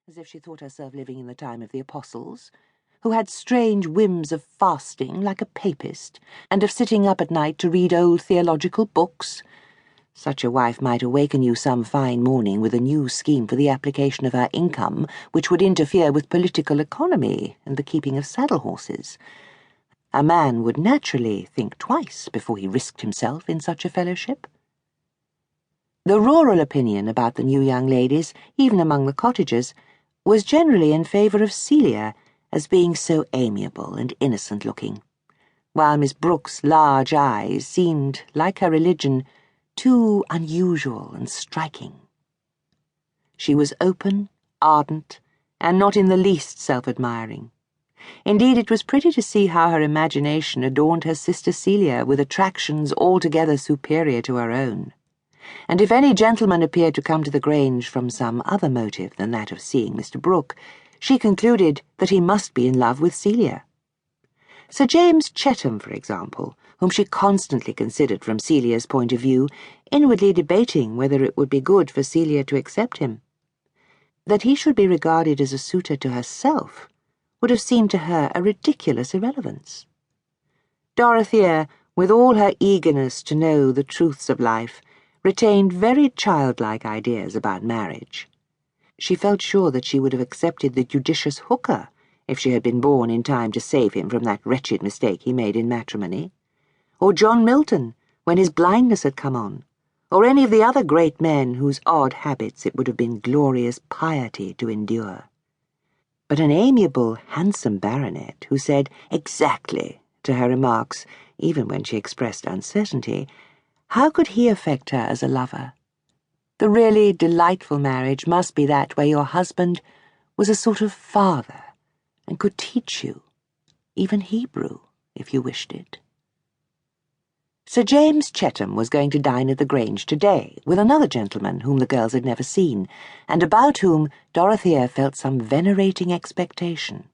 as if she thought herself living in the time of the apostles, who had strange whims of fasting like a papist, and of sitting up at night to read old theological books. Such a wife might awaken you some fine morning with a new scheme for the application of her income which would interfere with political economy and the keeping of saddle-horses. A man would naturally think twice before he risked himself in such a fellowship. The rural opinion about the new young ladies, even among the cottagers, was generally in favour of Celia as being so amiable and innocent-looking, while Miss Brooke's large eyes seemed, like her religion, too unusual and striking. She was open, ardent, and not in the least self-admiring. Indeed, it was pretty to see how her imagination adorned her sister Celia with attractions altogether superior to her own. And if any gentleman appeared to come to the Grange from some other motive than that of seeing Mr. Brooke, she concluded that he must be in love with Celia. Sir James Chetham, for example, whom she constantly considered from Celia's point of view, inwardly debating whether it would be good for Celia to accept him. That he should be regarded as a suitor to herself would have seemed to her a ridiculous irrelevance. Dorothea, with all her eagerness to know the truths of life, retained very childlike ideas about marriage. She felt sure that she would have accepted the judicious Hooker if she had been born in time to save him from that wretched mistake he made in matrimony, or John Milton when his blindness had come on, or any of the other great men whose odd habits it would have been glorious piety to endure. But an amiable, handsome baronet who said "exactly" to her remarks, even when she expressed uncertainty, how could he affect her as a lover? The really delightful marriage must be that where your husband was a sort of father and could teach you, even Hebrew, if you wished it. Sir James Chetham was going to dine at the Grange today with another gentleman whom the girls had never seen, and about whom Dorothea felt some venerating expectation.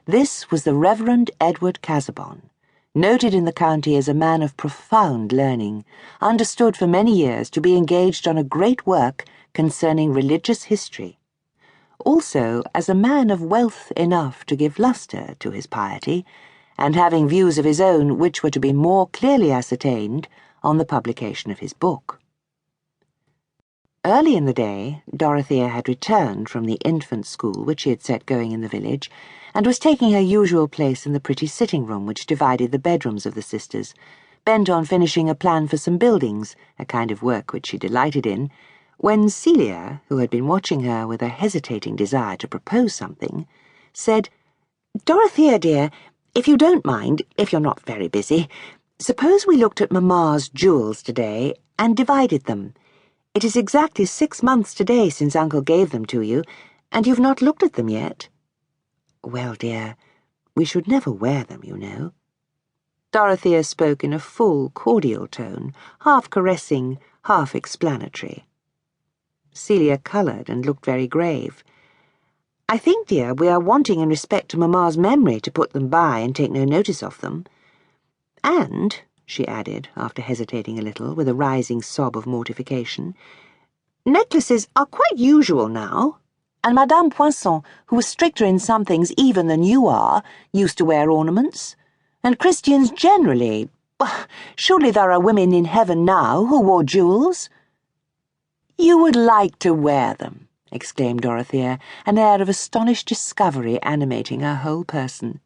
This was the Reverend Edward Casaubon, noted in the county as a man of profound learning, understood for many years to be engaged on a great work concerning religious history, also as a man of wealth enough to give lustre to his piety, and having views of his own which were to be more clearly ascertained on the publication of his book. Early in the day, Dorothea had returned from the infant school which she had set going in the village, and was taking her usual place in the pretty sitting-room which divided the bedrooms of the sisters, bent on finishing a plan for some buildings, a kind of work which she delighted in, when Celia, who had been watching her with a hesitating desire to propose something, said, "Dorothea, dear, if you don't mind, if you're not very busy, suppose we looked at Mamma's jewels today and divided them. It is exactly 6 months today since Uncle gave them to you, and you've not looked at them yet." "Well, dear, we should never wear them, you know." Dorothea spoke in a full, cordial tone, half caressing, half explanatory. Celia coloured and looked very grave. "I think, dear, we are wanting in respect to Mamma's memory to put them by and take no notice of them. And," she added, after hesitating a little, with a rising sob of mortification, "necklaces are quite usual now, and Madame Poinson, who was stricter in some things even than you are, used to wear ornaments, and Christians generally. Surely there are women in heaven now who wore jewels." "You would like to wear them," exclaimed Dorothea, an air of astonished discovery animating her whole person.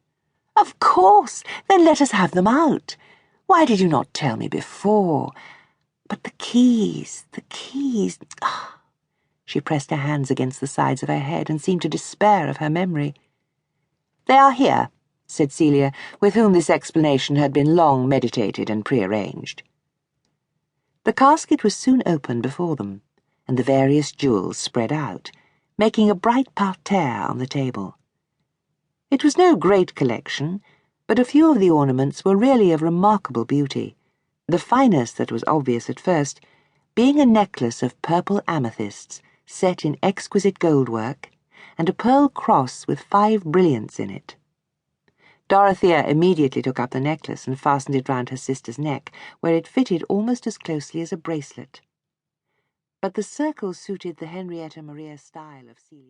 "Of course, then let us have them out. Why did you not tell me before? But the keys. Ah." She pressed her hands against the sides of her head and seemed to despair of her memory. "They are here," said Celia, with whom this explanation had been long meditated and prearranged. The casket was soon opened before them, and the various jewels spread out, making a bright parterre on the table. It was no great collection, but a few of the ornaments were really of remarkable beauty, the finest that was obvious at first being a necklace of purple amethysts set in exquisite gold-work, and a pearl cross with 5 brilliants in it. Dorothea immediately took up the necklace and fastened it round her sister's neck, where it fitted almost as closely as a bracelet. But the circle suited the Henrietta Maria style of Celia.